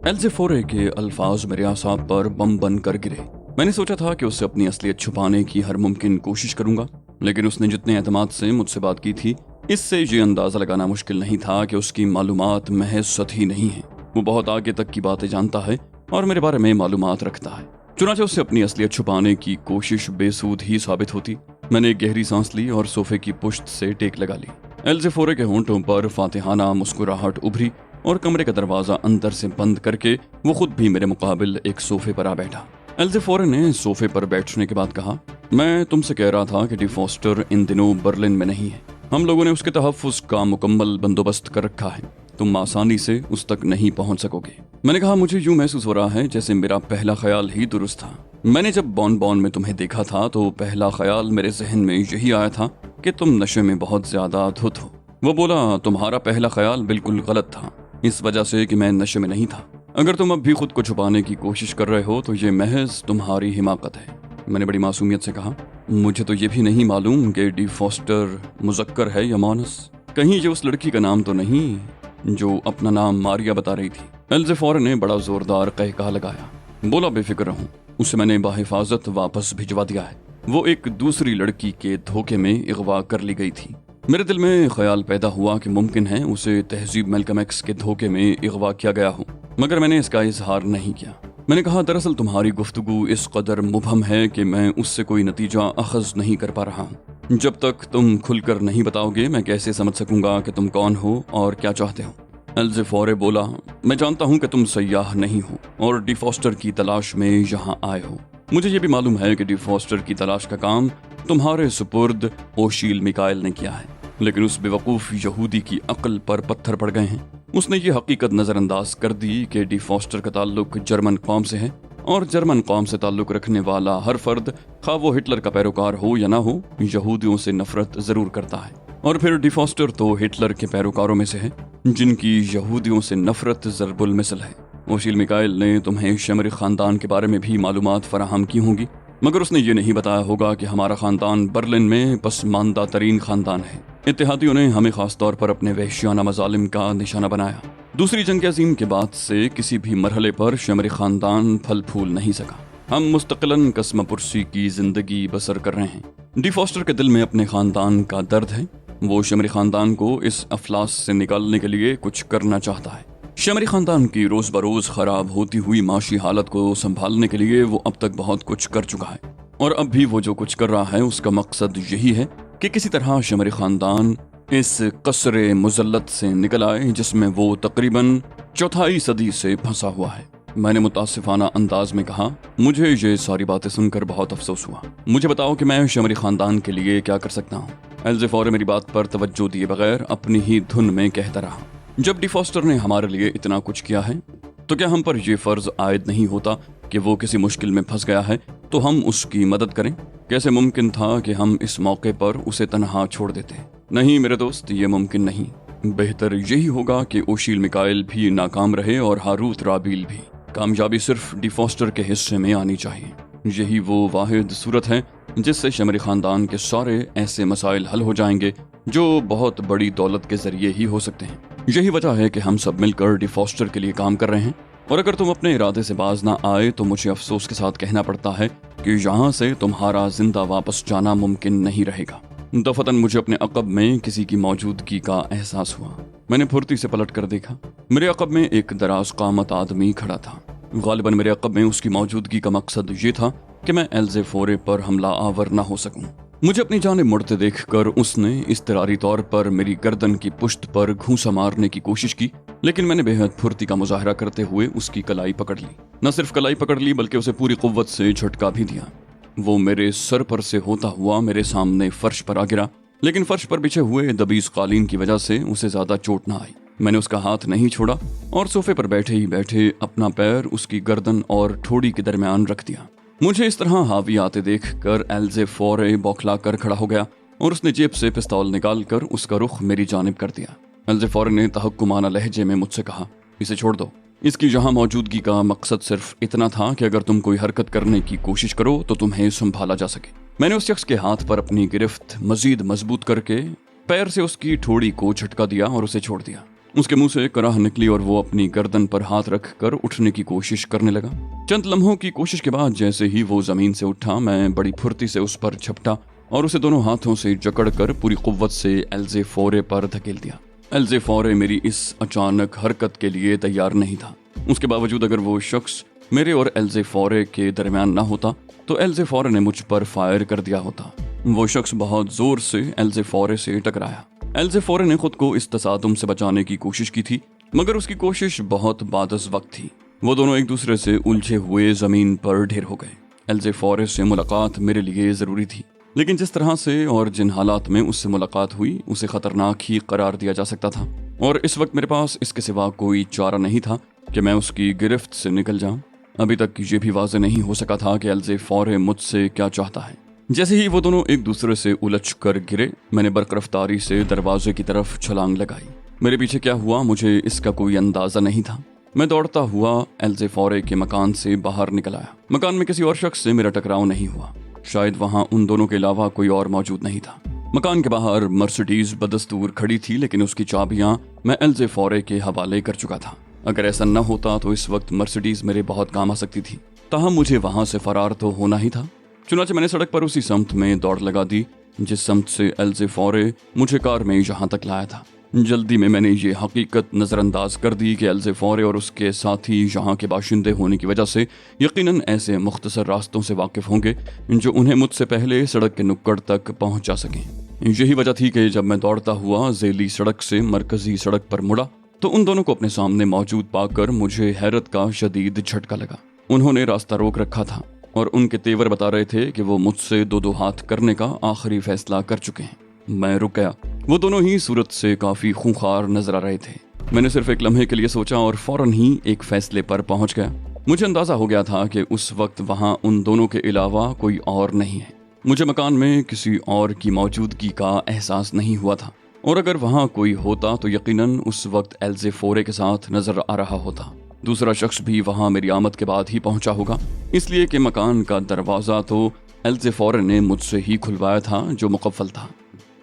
एल्ज़ेफ़ोरे के अल्फाज मेरे आसाब पर बम बन कर गिरे। मैंने सोचा था कि उससे अपनी असलियत छुपाने की हर मुमकिन कोशिश करूंगा, लेकिन उसने जितने एतमाद से मुझसे बात की थी, इससे ये अंदाज़ा लगाना मुश्किल नहीं था कि उसकी मालूमात महज सतही नहीं है। वो बहुत आगे तक की बातें जानता है और मेरे बारे में मालूमात रखता है। चुनांचे उससे अपनी असलियत छुपाने की कोशिश बेसूद ही साबित होती। मैंने एक गहरी सांस ली और सोफे की पुश्त से टेक लगा ली। एल्ज़ेफ़ोरे के होंठों पर फातिहाना मुस्कुराहट उभरी और कमरे का दरवाजा अंदर से बंद करके वो खुद भी मेरे मुकाबिल एक सोफे पर आ बैठा। एल्ज़ेफ़ोरे ने सोफे पर बैठने के बाद कहा, मैं तुमसे कह रहा था कि डी फॉस्टर इन दिनों बर्लिन में नहीं है। हम लोगों ने उसके तहफ़्फ़ुज़ का मुकम्मल बंदोबस्त कर रखा है। तुम आसानी से उस तक नहीं पहुंच सकोगे। मैंने कहा, मुझे यूं महसूस हो रहा है जैसे मेरा पहला ख्याल ही दुरुस्त था। मैंने जब बॉन में तुम्हें देखा था तो पहला ख्याल मेरे जहन में यही आया था कि तुम नशे में बहुत ज्यादा धुत हो। वो बोला, तुम्हारा पहला ख्याल बिल्कुल गलत था, इस वजह से कि मैं नशे में नहीं था। अगर तुम अब भी खुद को छुपाने की कोशिश कर रहे हो तो ये महज तुम्हारी हिमाकत है। मैंने बड़ी मासूमियत से कहा, मुझे तो ये भी नहीं मालूम कि डी फॉस्टर मुज़क्कर है या मोनस। कहीं ये उस लड़की का नाम तो नहीं जो अपना नाम मारिया बता रही थी। एल्ज़ेफ़ोरे ने बड़ा जोरदार कहकहा लगाया। बोला, बेफिक्र रहूं, उसे मैंने बाहिफाजत वापस भिजवा दिया है। वो एक दूसरी लड़की के धोखे में अगवा कर ली गई थी। मेरे दिल में ख्याल पैदा हुआ कि मुमकिन है उसे तहजीब मैल्कम एक्स के धोखे में अगवा किया गया हो, मगर मैंने इसका इजहार नहीं किया। मैंने कहा, दरअसल तुम्हारी गुफ्तगू इस कदर मुबहम है कि मैं उससे कोई नतीजा अखज़ नहीं कर पा रहा हूँ। जब तक तुम खुलकर नहीं बताओगे मैं कैसे समझ सकूंगा कि तुम कौन हो और क्या चाहते हो। एल्ज़ेफ़ोरे बोला, मैं जानता हूँ कि तुम सयाह नहीं हो और डी फॉस्टर की तलाश में यहाँ आए हो। मुझे ये भी मालूम है कि डी फॉस्टर की तलाश का काम तुम्हारे सुपुर्द ओशील मिकाइल ने किया है, लेकिन उस बेवकूफ़ यहूदी की अक्ल पर पत्थर पड़ गए हैं। उसने ये हकीकत नज़रअंदाज कर दी कि डी फॉस्टर का ताल्लुक जर्मन कौम से है और जर्मन कौम से ताल्लुक रखने वाला हर फर्द, खा वो हिटलर का पैरोकार हो या ना हो, यहूदियों से नफरत जरूर करता है। और फिर डी फॉस्टर तो हिटलर के पैरोकारों में से है जिनकी यहूदियों से नफरत ज़रबुल मिसल है। ओशील मिकाइल ने तुम्हें शमरी ख़ानदान के बारे में भी मालूमात फराहम की होंगी, मगर उसने ये नहीं बताया होगा कि हमारा ख़ानदान बर्लिन में पसमानदा तरीन ख़ानदान है। इत्तेहादियों ने हमें खास तौर पर अपने वहशियाना मजालिम का निशाना बनाया। दूसरी जंग अज़ीम के बाद से किसी भी मरहले पर शमरी ख़ानदान फल फूल नहीं सका। हम मुस्तक़िलन कसम पुरसी की जिंदगी बसर कर रहे हैं। डी फॉस्टर के दिल में अपने ख़ानदान का दर्द है। वो शमरी ख़ानदान को इस अफलास से निकालने के लिए कुछ करना चाहता है। शमरी ख़ानदान की रोज़ बरोज़ ख़राब होती हुई माशी हालत को संभालने के लिए वो अब तक बहुत कुछ कर चुका है, और अब भी वो जो कुछ कर रहा है उसका मकसद यही है कि किसी तरह शमरी ख़ानदान इस कसरे मुज़ल्लत से निकल आए जिसमें वो तकरीबन चौथाई सदी से फंसा हुआ है। मैंने मुतासिफाना अंदाज में कहा, मुझे ये सारी बातें सुनकर बहुत अफसोस हुआ। मुझे बताओ कि मैं शमरी ख़ानदान के लिए क्या कर सकता हूँ। एल्ज़ेफ़ोरे मेरी बात पर तवज्जो दिए बगैर अपनी ही धुन में कहता रहा, जब डी फॉस्टर ने हमारे लिए इतना कुछ किया है तो क्या हम पर यह फ़र्ज़ आयद नहीं होता कि वो किसी मुश्किल में फंस गया है तो हम उसकी मदद करें। कैसे मुमकिन था कि हम इस मौके पर उसे तन्हा छोड़ देते। नहीं मेरे दोस्त, ये मुमकिन नहीं। बेहतर यही होगा कि ओशील मिकाइल भी नाकाम रहे और हारूत राबील भी। कामयाबी सिर्फ डी फॉस्टर के हिस्से में आनी चाहिए। यही वो वाहिद सूरत है जिससे शमरी ख़ानदान के सारे ऐसे मसाइल हल हो जाएंगे जो बहुत बड़ी दौलत के जरिए ही हो सकते हैं। यही वजह है कि हम सब मिलकर डी फॉस्टर के लिए काम कर रहे हैं, और अगर तुम अपने इरादे से बाज ना आए तो मुझे अफसोस के साथ कहना पड़ता है कि यहाँ से तुम्हारा जिंदा वापस जाना मुमकिन नहीं रहेगा। दफतन मुझे अपने अक़ब में किसी की मौजूदगी का एहसास हुआ। मैंने फुर्ती से पलट कर देखा। मेरे अक़ब में एक दराज कामत आदमी खड़ा था। गालिबन मेरे अक़ब में उसकी मौजूदगी का मकसद ये था कि मैं एल्ज़ेफ़ोरे पर हमला आवर न हो सकूं। मुझे अपनी जानिब मुड़ते देखकर उसने इज़्तिरारी तौर पर मेरी गर्दन की पुश्त पर घूंसा मारने की कोशिश की, लेकिन मैंने बेहद फुर्ती का मुजाहरा करते हुए उसकी कलाई पकड़ ली। न सिर्फ कलाई पकड़ ली बल्कि उसे पूरी कुव्वत से झटका भी दिया। वो मेरे सर पर से होता हुआ मेरे सामने फर्श पर आ गिरा, लेकिन फर्श पर बिछे हुए दबीज कालीन की वजह से उसे ज्यादा चोट न आई। मैंने उसका हाथ नहीं छोड़ा और सोफे पर बैठे ही बैठे अपना पैर उसकी गर्दन और ठोड़ी के दरमियान रख दिया। मुझे इस तरह हावी आते देखकर एल्ज़ेफ़ोरे बौखला कर खड़ा हो गया और उसने जेब से पिस्तौल निकालकर उसका रुख मेरी जानिब कर दिया। एल्ज़ेफ़ोरे ने तहक्कुमाना लहजे में मुझसे कहा, इसे छोड़ दो। इसकी यहाँ मौजूदगी का मकसद सिर्फ इतना था कि अगर तुम कोई हरकत करने की कोशिश करो तो तुम्हें संभाला जा सके। मैंने उस शख्स के हाथ पर अपनी गिरफ्त मजीद मजबूत करके पैर से उसकी ठोड़ी को झटका दिया और उसे छोड़ दिया। उसके मुंह से कराह निकली और वो अपनी गर्दन पर हाथ रख कर उठने की कोशिश करने लगा। चंद लम्हों की कोशिश के बाद जैसे ही वो जमीन से उठा, मैं बड़ी फुर्ती से उस पर झपटा और उसे दोनों हाथों से जकड़कर पूरी कुव्वत से एल्ज़ेफ़ोरे पर धकेल दिया। एल्ज़ेफ़ोरे मेरी इस अचानक हरकत के लिए तैयार नहीं था। उसके बावजूद अगर वो शख्स मेरे और एल्ज़ेफ़ोरे के दरमियान न होता तो एल्ज़ेफ़ोरे ने मुझ पर फायर कर दिया होता। वो शख्स बहुत जोर से एल्ज़ेफ़ोरे से टकराया। एल्ज़ेफ़ोरे ने खुद को इस तसादुम से बचाने की कोशिश की थी, मगर उसकी कोशिश बहुत बादस वक्त थी। वो दोनों एक दूसरे से उलझे हुए जमीन पर ढेर हो गए। एल्ज़ेफ़ोरे से मुलाकात मेरे लिए ज़रूरी थी, लेकिन जिस तरह से और जिन हालात में उससे मुलाकात हुई उसे खतरनाक ही करार दिया जा सकता था, और इस वक्त मेरे पास इसके सिवा कोई चारा नहीं था कि मैं उसकी गिरफ्त से निकल जाऊं। अभी तक ये भी वाज़ेह नहीं हो सका था कि एल्ज़ेफ़ोरे मुझसे क्या चाहता है। जैसे ही वो दोनों एक दूसरे से उलझ कर गिरे, मैंने बरक़ रफ्तारी से दरवाजे की तरफ छलांग लगाई। मेरे पीछे क्या हुआ मुझे इसका कोई अंदाज़ा नहीं था। मैं दौड़ता हुआ एल्ज़ेफ़ोरे के मकान से बाहर निकल आया। मकान में किसी और शख्स से मेरा टकराव नहीं हुआ, शायद वहाँ उन दोनों के अलावा कोई और मौजूद नहीं था। मकान के बाहर मर्सिडीज बदस्तूर खड़ी थी, लेकिन उसकी चाबियाँ मैं एल्ज़ेफ़ोरे के हवाले कर चुका था। अगर ऐसा न होता तो इस वक्त मर्सिडीज मेरे बहुत काम आ सकती थी, ताहम मुझे वहाँ से फरार तो होना ही था। चुनाचे मैंने सड़क पर उसी समत में दौड़ लगा दी जिस समत से एल्ज़ेफ़ोरे मुझे कार में यहाँ तक लाया था। जल्दी में मैंने ये हकीकत नज़रअंदाज कर दी कि एल्ज़ेफ़ोरे और उसके साथी यहाँ के बाशिंदे होने की वजह से यकीनन ऐसे मुख्तसर रास्तों से वाकिफ़ होंगे जो उन्हें मुझसे पहले सड़क के नुक्कड़ तक पहुँचा सकें। यही वजह थी कि जब मैं दौड़ता हुआ ज़ेली सड़क से मरकज़ी सड़क पर मुड़ा तो उन दोनों को अपने सामने मौजूद पाकर मुझे हैरत का शदीद झटका लगा। उन्होंने रास्ता रोक रखा था और उनके तेवर बता रहे थे कि वो मुझसे दो हाथ करने का आखिरी फैसला कर चुके हैं। मैं रुक गया। वो दोनों ही सूरत से काफ़ी खूंखार नजर आ रहे थे। मैंने सिर्फ एक लम्हे के लिए सोचा और फौरन ही एक फैसले पर पहुंच गया। मुझे अंदाज़ा हो गया था कि उस वक्त वहाँ उन दोनों के अलावा कोई और नहीं है। मुझे मकान में किसी और की मौजूदगी का एहसास नहीं हुआ था, और अगर वहाँ कोई होता तो यकीनन उस वक्त एल्ज़ेफ़ोरे के साथ नजर आ रहा होता। दूसरा शख्स भी वहाँ मेरी आमद के बाद ही पहुंचा होगा, इसलिए कि मकान का दरवाज़ा तो एल्ज़ेफ़ोरे ने मुझसे ही खुलवाया था जो मुकफ़्फ़ल था।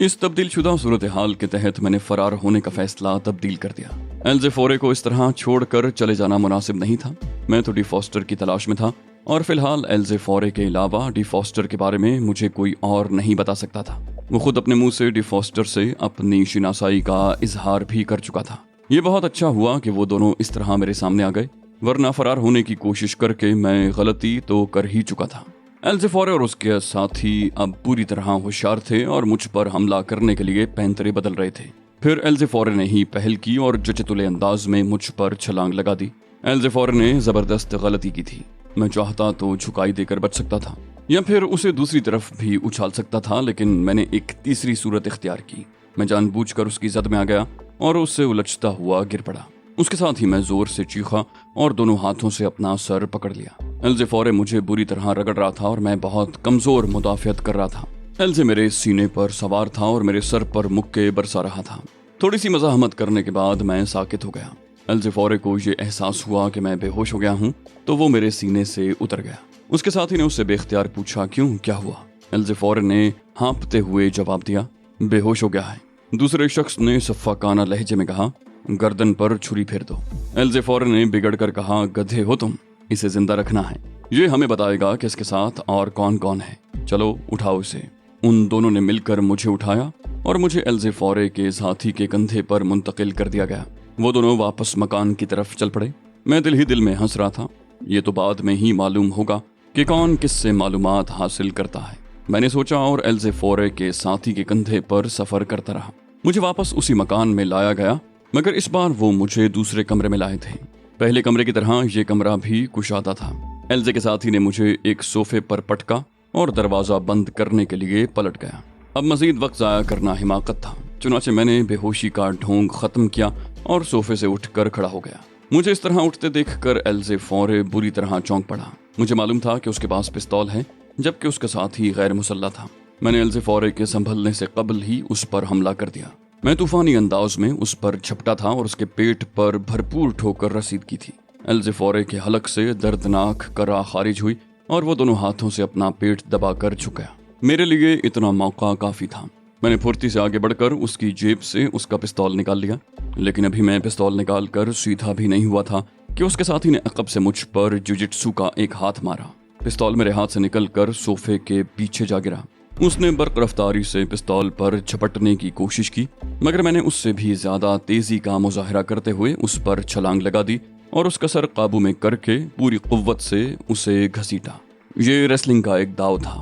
इस तब्दील शुदा सूरत हाल के तहत मैंने फरार होने का फैसला तब्दील कर दिया। एल्ज़ेफ़ोरे को इस तरह छोड़कर चले जाना मुनासिब नहीं था। मैं तो डी फॉस्टर की तलाश में था, और फिलहाल एल्ज़ेफ़ोरे के अलावा डी फॉस्टर के बारे में मुझे कोई और नहीं बता सकता था। वो खुद अपने मुंह से डी फॉस्टर से अपनी शिनासाई का इजहार भी कर चुका था। ये बहुत अच्छा हुआ कि वो दोनों इस तरह मेरे सामने आ गए, वरना फरार होने की कोशिश करके मैं गलती तो कर ही चुका था। एल्ज़ेफ़ोरे और उसके साथी अब पूरी तरह होशियार थे और मुझ पर हमला करने के लिए पैंतरे बदल रहे थे। फिर एल्ज़ेफ़ोरे ने ही पहल की और जचतुले अंदाज में मुझ पर छलांग लगा दी। एल्ज़ेफ़ोरे ने ज़बरदस्त गलती की थी। मैं चाहता तो झुकाई देकर बच सकता था या फिर उसे दूसरी तरफ भी उछाल सकता था, लेकिन मैंने एक तीसरी सूरत इख्तियार की। मैं जानबूझकर उसकी जद में आ गया और उससे उलझता हुआ गिर पड़ा। उसके साथ ही मैं जोर से चीखा और दोनों हाथों से अपना सर पकड़ लिया। एल्ज़ेफ़ोरे मुझे बुरी तरह रगड़ रहा था और मैं बहुत कमजोर मुदाफ़ियत कर रहा था। एल्ज़े मेरे सीने पर सवार था और मेरे सर पर मुक्के बरसा रहा था। थोड़ी सी मज़ाहमत करने के बाद मैं साकित हो गया। एल्ज़ेफ़ोरे को ये एहसास हुआ कि मैं बेहोश हो गया हूँ, तो वो मेरे सीने से उतर गया। उसके साथी ने उससे बेख्तियार पूछा, क्यों, क्या हुआ? एल्ज़ेफ़ोरे ने हाँपते हुए जवाब दिया, बेहोश हो गया है। दूसरे शख्स ने सफ़ाकाना लहजे में कहा, गर्दन पर छुरी फेर दो। एल्ज़ेफ़ोरे ने बिगड़ कर कहा, गधे हो तुम, इसे जिंदा रखना है। ये हमें बताएगा कि इसके साथ और कौन कौन है। चलो उठाओ इसे। उन दोनों ने मिलकर मुझे उठाया और मुझे एल्ज़ेफ़ोरे के साथी के कंधे पर मुंतकिल कर दिया गया। वो दोनों वापस मकान की तरफ चल पड़े। मैं दिल ही दिल में हंस रहा था। ये तो बाद में ही मालूम होगा कि कौन किससे मालूमात हासिल करता है, मैंने सोचा, और एल्ज़ेफ़ोरे के साथी के कंधे पर सफ़र करता रहा। मुझे वापस उसी मकान में लाया गया, मगर इस बार वो मुझे दूसरे कमरे में लाए थे। पहले कमरे की तरह ये कमरा भी कुशादा था। एल्ज़े के साथी ने मुझे एक सोफे पर पटका और दरवाज़ा बंद करने के लिए पलट गया। अब मज़ीद वक्त ज़ाया करना हिमाकत था, चुनाचे मैंने बेहोशी का ढोंग ख़त्म किया और सोफे से उठकर खड़ा हो गया। मुझे इस तरह उठते देखकर एल्ज़ेफ़ोरे बुरी तरह चौंक पड़ा। मुझे मालूम था कि उसके पास पिस्तौल है, जबकि उसके साथी गैर मुसल्ला था। मैंने एल्ज़ेफ़ोरे के संभलने से कबल ही उस पर हमला कर दिया। मैं तूफ़ानी अंदाज में उस पर झपटा था और उसके पेट पर भरपूर ठोकर रसीद की थी। एल्ज़ेफ़ोरे के हलक से दर्दनाक करा खारिज हुई और वो दोनों हाथों से अपना पेट दबाकर झुक गया। मेरे लिए इतना मौका काफ़ी था। मैंने फुर्ती से आगे बढ़कर उसकी जेब से उसका पिस्तौल निकाल लिया लेकिन अभी मैं पिस्तौल निकाल कर सीधा भी नहीं हुआ था कि उसके साथी ने अकब से मुझ पर जुजित्सु का एक हाथ मारा। पिस्तौल मेरे हाथ से निकलकर सोफे के पीछे जा गिरा। उसने बर्क रफ्तारी से पिस्तौल पर झपटने की कोशिश की, मगर मैंने उससे भी ज्यादा तेजी का मुजाहिरा करते हुए उस पर छलांग लगा दी और उसका सर काबू में करके पूरी कुव्वत से उसे घसीटा। ये रेसलिंग का एक दाव था।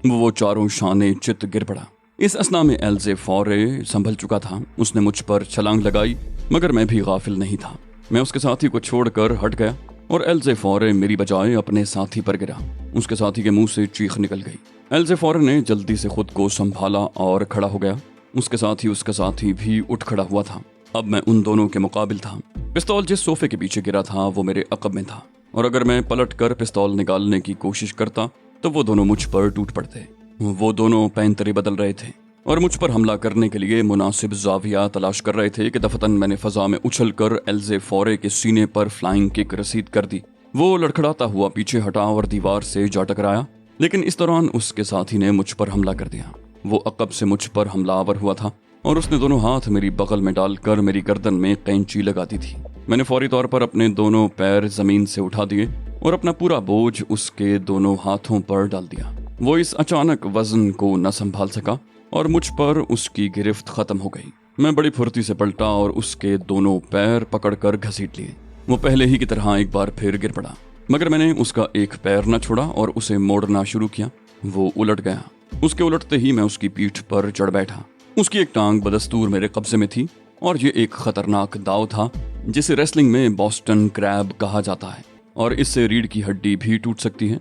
वो चारों शाने चित गिर पड़ा। इस असना में एल्जे फौरे संभल चुका था। उसने मुझ पर छलांग लगाई, मगर मैं भी गाफिल नहीं था। मैं उसके साथी को छोड़कर हट गया और एल्जे फौरे मेरी बजाय अपने साथी पर गिरा। उसके साथी के मुंह से चीख निकल गई। एल्जे फौरे ने जल्दी से खुद को संभाला और खड़ा हो गया। उसका साथी भी उठ खड़ा हुआ था। अब मैं उन दोनों के मुकाबिल था। पिस्तौल जिस सोफे के पीछे गिरा था वो मेरे अकब में था, और अगर मैं पलट कर पिस्तौल निकालने की कोशिश करता तो वो दोनों मुझ पर टूट पड़ते। वो दोनों पैंतरे बदल रहे थे और मुझ पर हमला करने के लिए मुनासिब जाविया तलाश कर रहे थे कि दफतन मैंने फजा में उछलकर एल्जे फौरे के सीने पर फ्लाइंग किक रसीद कर दी। वो लड़खड़ाता हुआ पीछे हटा और दीवार से जा टकराया, लेकिन इस दौरान उसके साथी ने मुझ पर हमला कर दिया। वो अकब से मुझ पर हमलावर हुआ था और उसने दोनों हाथ मेरी बगल में डालकर मेरी गर्दन में कैंची लगा दी थी। मैंने फौरी तौर पर अपने दोनों पैर जमीन से उठा दिए और अपना पूरा बोझ उसके दोनों हाथों पर डाल दिया। वो इस अचानक वजन को न संभाल सका और मुझ पर उसकी गिरफ्त खत्म हो गई। मैं बड़ी फुर्ती से पलटा और उसके दोनों पैर पकड़कर घसीट लिए। वो पहले ही की तरह एक बार फिर गिर पड़ा, मगर मैंने उसका एक पैर न छोड़ा और उसे मोड़ना शुरू किया। वो उलट गया। उसके उलटते ही मैं उसकी पीठ पर चढ़ बैठा। उसकी एक टांग बदस्तूर मेरे कब्जे में थी और ये एक खतरनाक दाव था जिसे रेसलिंग में बॉस्टन क्रैब कहा जाता है, और इससे रीढ़ की हड्डी भी टूट सकती है।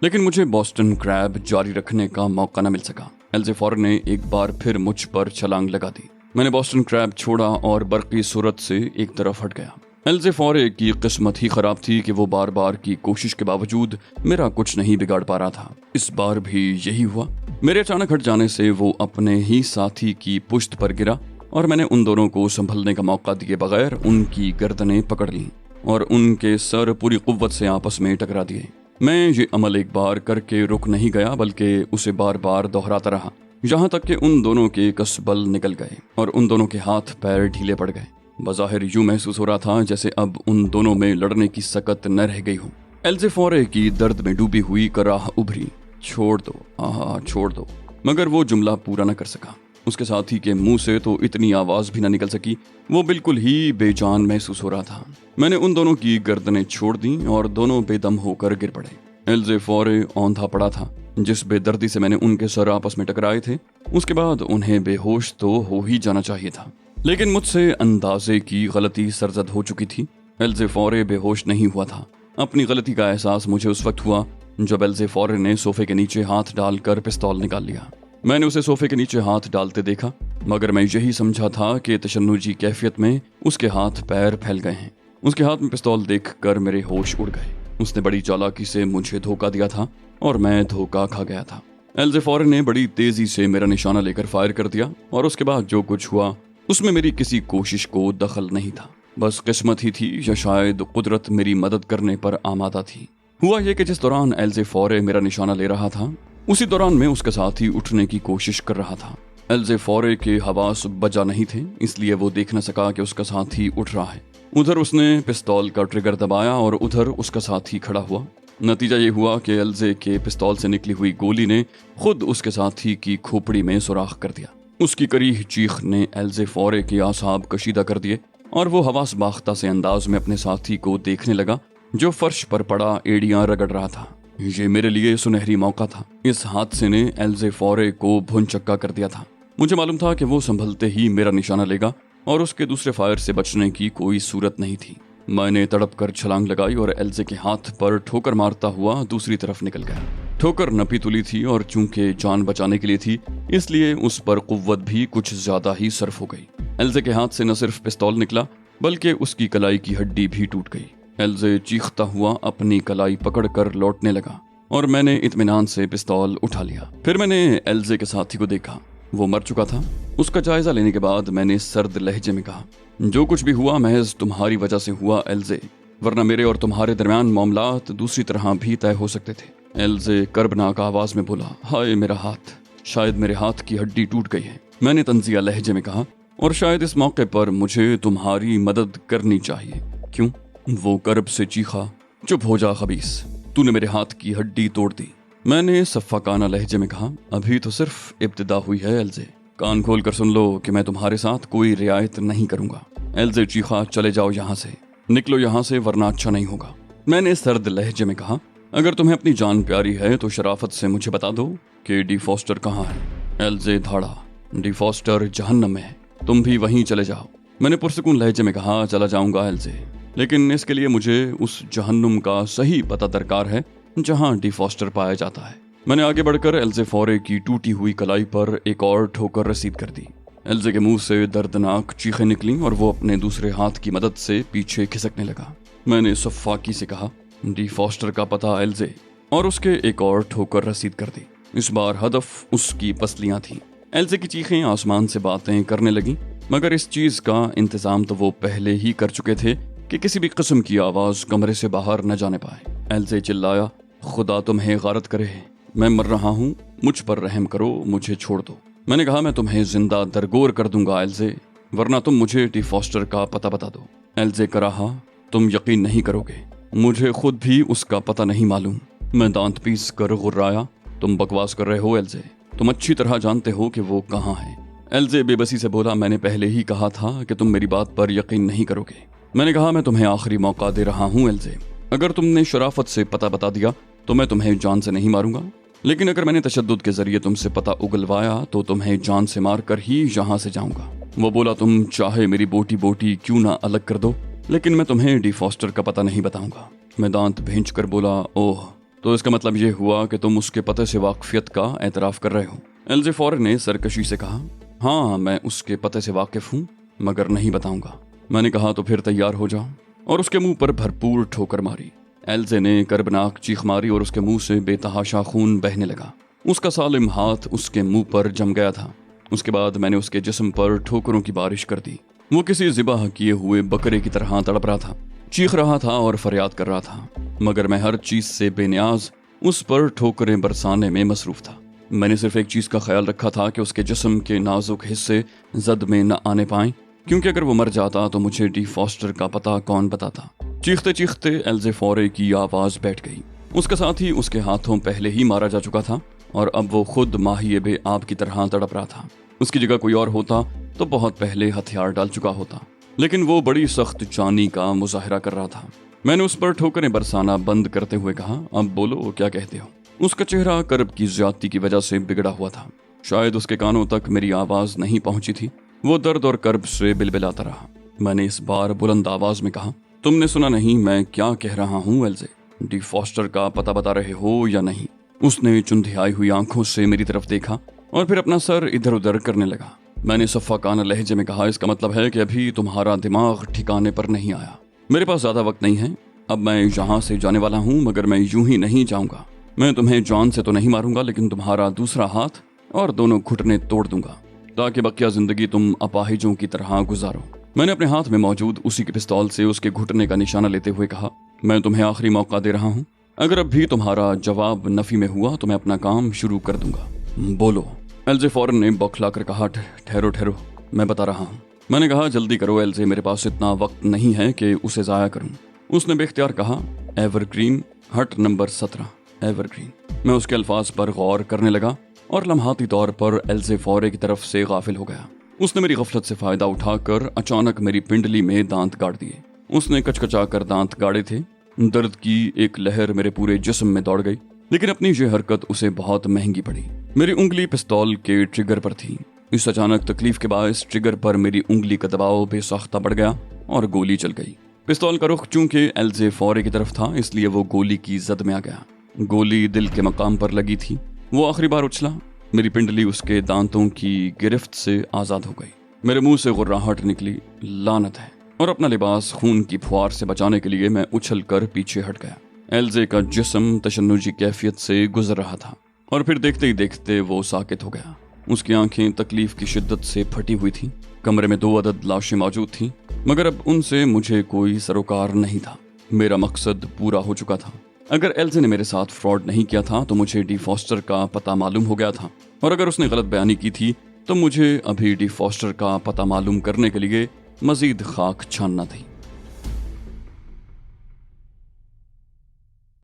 लेकिन मुझे बॉस्टन क्रैब जारी रखने का मौका न मिल सका। एल्जे फौरे ने एक बार फिर मुझ पर छलांग लगा दी। मैंने बॉस्टन क्रैब छोड़ा और बरकी सूरत से एक तरफ हट गया। एल्जे फौरे की किस्मत ही खराब थी कि वो बार बार की कोशिश के बावजूद मेरा कुछ नहीं बिगाड़ पा रहा था। इस बार भी यही हुआ। मेरे अचानक हट जाने से वो अपने ही साथी की पुश्त पर गिरा और मैंने उन दोनों को संभलने का मौका दिए बगैर उनकी गर्दनें पकड़ लीं और उनके सर पूरी कुव्वत से आपस में टकरा दिए। मैं ये अमल एक बार करके रुक नहीं गया, बल्कि उसे बार बार दोहराता रहा, यहाँ तक कि उन दोनों के कसबल निकल गए और उन दोनों के हाथ पैर ढीले पड़ गए। बज़ाहिर यूं महसूस हो रहा था जैसे अब उन दोनों में लड़ने की सकत न रह गई हो। एल्जे फौरे की दर्द में डूबी हुई कराह उभरी, छोड़ दो, आहा छोड़ दो, मगर वो जुमला पूरा न कर सका। उसके साथी के मुंह से तो इतनी आवाज भी न निकल सकी। वो बिल्कुल ही बेजान महसूस हो रहा था। मैंने उन दोनों की गर्दनें छोड़ दी और दोनों बेदम होकर गिर पड़े। एल्जे फौरे औंधा पड़ा था। जिस बेदर्दी से मैंने उनके सर आपस में टकराए थे, उसके बाद उन्हें बेहोश तो हो ही जाना चाहिए था, लेकिन मुझसे अंदाजे की गलती सरजद हो चुकी थी। एल्जे फौरे बेहोश नहीं हुआ था। अपनी गलती का एहसास मुझे उस वक्त हुआ जब एल्जे फौरे ने सोफे के नीचे हाथ डालकर पिस्तौल निकाल लिया। मैंने उसे सोफे के नीचे हाथ डालते देखा, मगर मैं यही समझा था कि तशन्नुजी कैफियत में उसके हाथ पैर फैल गए हैं। उसके हाथ में पिस्तौल देखकर मेरे होश उड़ गए। उसने बड़ी चालाकी से मुझे धोखा दिया था और मैं धोखा खा गया था। एल्जे फौरे ने बड़ी तेजी से मेरा निशाना लेकर फायर कर दिया और उसके बाद जो कुछ हुआ उसमें मेरी किसी कोशिश को दखल नहीं था। बस किस्मत ही थी या शायद कुदरत मेरी मदद करने पर आमादा थी। हुआ ये कि जिस दौरान एल्जे फौरे मेरा निशाना ले रहा था, उसी दौरान मैं उसके साथ ही उठने की कोशिश कर रहा था। एल्जे फौरे के हवास बजा नहीं थे, इसलिए वो देख न सका कि उसका साथी उठ रहा है। उधर उसने पिस्तौल का ट्रिगर दबाया और उधर उसका साथी खड़ा हुआ। नतीजा ये हुआ कि एल्जे के पिस्तौल से निकली हुई गोली ने खुद उसके साथी की खोपड़ी में सुराख कर दिया। उसकी करीह चीख ने एल्जे फौरे के आसाब कशीदा कर दिए और वो हवास बाख्ता से अंदाज में अपने साथी को देखने लगा जो फर्श पर पड़ा एड़ियां रगड़ रहा था। ये मेरे लिए सुनहरी मौका था। इस हादसे ने एल्जे फौरे को भुनचक्का कर दिया था। मुझे मालूम था कि वो संभलते ही मेरा निशाना लेगा और उसके दूसरे फायर से बचने की कोई सूरत नहीं थी। मैंने तड़प कर छलांग लगाई और एल्जे के हाथ पर ठोकर मारता हुआ दूसरी तरफ निकल गया। ठोकर नपी तुली थी और चूंकि जान बचाने के लिए थी, इसलिए उस पर कुव्वत भी कुछ ज्यादा ही सर्फ हो गई। एल्जे के हाथ से न सिर्फ पिस्तौल निकला, बल्कि उसकी कलाई की हड्डी भी टूट गई। एल्जे चीखता हुआ अपनी कलाई पकड़कर लौटने लगा और मैंने इत्मीनान से पिस्तौल उठा लिया। फिर मैंने एल्जे के साथी को देखा। वो मर चुका था। उसका जायजा लेने के बाद मैंने सर्द लहजे में कहा, जो कुछ भी हुआ महज तुम्हारी वजह से हुआ एल्जे, वरना मेरे और तुम्हारे दरमियान मामलात दूसरी तरह भी तय हो सकते थे। एल्जे कर्बनाक आवाज में बोला, हाय मेरा हाथ, शायद मेरे हाथ की हड्डी टूट गई है। मैंने तंजिया लहजे में कहा, और शायद इस मौके पर मुझे तुम्हारी मदद करनी चाहिए। क्यों? वो कर्ब से चीखा, चुप हो जा खबीस, तूने मेरे हाथ की हड्डी तोड़ दी। मैंने सफ़ाकाना लहजे में कहा, अभी तो सिर्फ इब्तिदा हुई है एल्जे, कान खोल कर सुन लो कि मैं तुम्हारे साथ कोई रियायत नहीं करूंगा। एल्जे चीखा, चले जाओ यहाँ से, निकलो यहाँ से वरना अच्छा नहीं होगा। मैंने सर्द लहजे में कहा, अगर तुम्हें अपनी जान प्यारी है तो शराफत से मुझे बता दो कि डी फॉस्टर कहाँ है। एल्जे धाड़ा, डी फॉस्टर जहन्नम में है, तुम भी वहीं चले जाओ। मैंने पुरसकून लहजे में कहा, चला जाऊंगा एल्जे, लेकिन इसके लिए मुझे उस जहन्नुम का सही पता दरकार है जहां डी फॉस्टर पाया जाता है। मैंने आगे बढ़कर एल्जे फौरे की टूटी हुई कलाई पर एक और ठोकर रसीद कर दी। एल्जे के मुंह से दर्दनाक चीखें निकलीं और वो अपने दूसरे हाथ की मदद से पीछे खिसकने लगा। मैंने सफ़ाकी से कहा, डी फॉस्टर का पता एल्जे, और उसके एक और ठोकर रसीद कर दी। इस बार हदफ उसकी पसलियां थीं। एल्जे की चीखें आसमान से बातें करने लगी, मगर इस चीज का इंतजाम तो वो पहले ही कर चुके थे कि किसी भी किस्म की आवाज कमरे से बाहर न जाने पाए। एल्जे चिल्लाया, खुदा तुम्हें गारत करे, मैं मर रहा हूँ, मुझ पर रहम करो, मुझे छोड़ दो। मैंने कहा, मैं तुम्हें जिंदा दरगोर कर दूंगा एल्जे, वरना तुम मुझे डी फॉस्टर का पता बता दो। एल्जे कराहा, तुम यकीन नहीं करोगे, मुझे खुद भी उसका पता नहीं मालूम। मैं दांत पीस कर गुर्राया, तुम बकवास कर रहे हो एल्जे, तुम अच्छी तरह जानते हो कि वो कहाँ है। एल्जे बेबसी से बोला, मैंने पहले ही कहा था कि तुम मेरी बात पर यकीन नहीं करोगे। मैंने कहा, मैं तुम्हें आखिरी मौका दे रहा हूँ एल्जे, अगर तुमने शराफत से पता बता दिया तो मैं तुम्हें जान से नहीं मारूंगा, लेकिन अगर मैंने तशद्दुद के जरिए तुमसे पता उगलवाया तो तुम्हें जान से मार कर ही यहाँ से जाऊंगा। वो बोला, तुम चाहे मेरी बोटी बोटी क्यों ना अलग कर दो, लेकिन मैं तुम्हें डी फॉस्टर का पता नहीं बताऊंगा। मैं दांत भींच कर बोला, ओह, तो इसका मतलब ये हुआ कि तुम उसके पते से वाकफियत का एतराफ़ कर रहे हो। एल्जे फौरे ने सरकशी से कहा, हाँ, मैं उसके पते से वाकिफ हूँ, मगर नहीं बताऊंगा। मैंने कहा, तो फिर तैयार हो जाओ, और उसके मुंह पर भरपूर ठोकर मारी। एल्जे ने कर्बनाक चीख मारी और उसके मुंह से बेतहाशा खून बहने लगा। उसका सालिम हाथ उसके मुंह पर जम गया था। उसके बाद मैंने उसके जिस्म पर ठोकरों की बारिश कर दी। वो किसी ज़िबाह किए हुए बकरे की तरह तड़प रहा था, चीख रहा था और फरियाद कर रहा था, मगर मैं हर चीज़ से बेनियाज उस पर ठोकरें बरसाने में मसरूफ था। मैंने सिर्फ एक चीज़ का ख्याल रखा था कि उसके जिस्म के नाजुक हिस्से जद में न आने पाएं, क्योंकि अगर वो मर जाता तो मुझे डी फॉस्टर का पता कौन बताता। चीखते चीखते एल्जे फौरे की आवाज़ बैठ गई। उसके साथ ही उसके हाथों पहले ही मारा जा चुका था और अब वो खुद माहिए बे आप की तरह तड़प रहा था। उसकी जगह कोई और होता तो बहुत पहले हथियार डाल चुका होता, लेकिन वो बड़ी सख्त जानी का मुजाहरा कर रहा था। मैंने उस पर ठोकरें बरसाना बंद करते हुए कहा, अब बोलो, क्या कहते हो? उसका चेहरा कर्ब की ज्यादती की वजह से बिगड़ा हुआ था। शायद उसके कानों तक मेरी आवाज़ नहीं पहुंची थी। वो दर्द और कर्ब से बिलबिलाता रहा। मैंने इस बार बुलंद आवाज में कहा, तुमने सुना नहीं मैं क्या कह रहा हूँ एल्जे? डी फॉस्टर का पता बता रहे हो या नहीं? उसने चुंधियाई हुई आंखों से मेरी तरफ देखा और फिर अपना सर इधर उधर करने लगा। मैंने सफ़ाकाना लहजे में कहा, इसका मतलब है कि अभी तुम्हारा दिमाग ठिकाने पर नहीं आया। मेरे पास ज्यादा वक्त नहीं है, अब मैं यहाँ से जाने वाला हूँ, मगर मैं यूं ही नहीं जाऊंगा। मैं तुम्हें जान से तो नहीं मारूंगा, लेकिन तुम्हारा दूसरा हाथ और दोनों घुटने तोड़ दूंगा ताकि बकिया जिंदगी तुम अपाहिजों की तरह गुजारो। मैंने अपने हाथ में मौजूद उसी के पिस्तौल से उसके घुटने का निशाना लेते हुए कहा, मैं तुम्हें आखिरी मौका दे रहा हूँ, अगर अब भी तुम्हारा जवाब नफी में हुआ तो मैं अपना काम शुरू कर दूंगा। बोलो। एल्जे फौरन ने बौखला कर कहा, ठहरो ठहरो, मैं बता रहा हूँ। मैंने कहा, जल्दी करो एल्जे, मेरे पास इतना वक्त नहीं है कि उसे ज़ाया करूँ। उसने बेख्तियार कहा, एवरग्रीन, हट नंबर 17, एवरग्रीन। मैं उसके अल्फाज पर गौर करने लगा और लम्हाती तौर पर एल्जे फौरे की तरफ से गाफिल हो गया। उसने मेरी गफलत से फायदा उठाकर अचानक मेरी पिंडली में दांत गाड़ दिए। उसने कचकचा कर दांत गाड़े थे। दर्द की एक लहर मेरे पूरे जिस्म में दौड़ गई, लेकिन अपनी ये हरकत उसे बहुत महंगी पड़ी। मेरी उंगली पिस्तौल के ट्रिगर पर थी। इस अचानक तकलीफ के बायस ट्रिगर पर मेरी उंगली का दबाव बेसाख्ता बढ़ गया और गोली चल गई। पिस्तौल का रुख चूंकि एल्जे फौरे की तरफ था, इसलिए वो गोली की जद में आ गया। गोली दिल के मकाम पर लगी थी। वो आखिरी बार उछला। मेरी पिंडली उसके दांतों की गिरफ्त से आज़ाद हो गई। मेरे मुंह से गुर्राहट निकली, लानत है, और अपना लिबास खून की फुहार से बचाने के लिए मैं उछल कर पीछे हट गया। एल्जे का जिस्म तशन्नुजी कैफियत से गुजर रहा था और फिर देखते ही देखते वो साकित हो गया। उसकी आंखें तकलीफ की शिद्दत से फटी हुई थीं। कमरे में 2 अदद लाशें मौजूद थीं, मगर अब उनसे मुझे कोई सरोकार नहीं था। मेरा मकसद पूरा हो चुका था। अगर एल्जे ने मेरे साथ फ्रॉड नहीं किया था तो मुझे डी फॉस्टर का पता मालूम हो गया था, और अगर उसने गलत बयानी की थी تو مجھے ابھی ڈی فاسٹر کا پتہ معلوم کرنے کے لیے مزید خاک چھاننا تھی۔